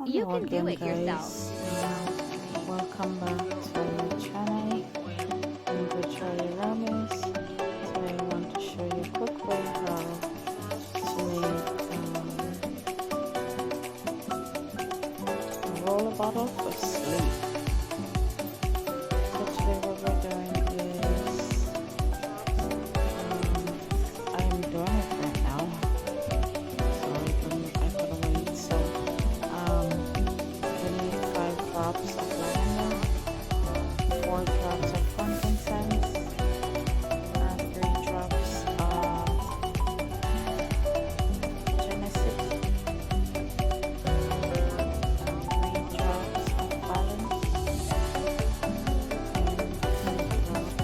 You Hello can do again, it yourself. guys. Welcome back to our channel, Ingirdjoyaromas. Today I want to show you a quick way how to make a roller bottle for sleep. So today what we're doing is, I am doing it right now, so I couldn't wait. So we need 5 drops of lavender, 4 drops of frankincense, and 3 drops of genesis, 3 drops of balance, and 2 drops.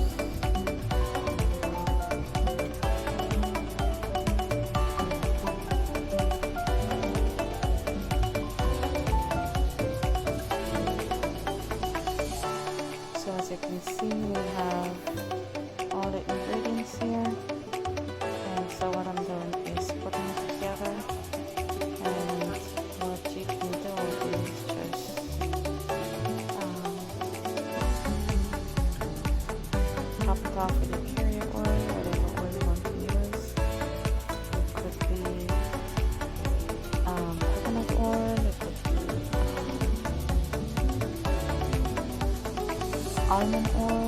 So as you can see, we have all the ingredients here, and so what I'm doing is putting it together. And what you can do is just top it off with a carrier oil, whatever oil you want to use. It could be coconut oil, it could be almond oil.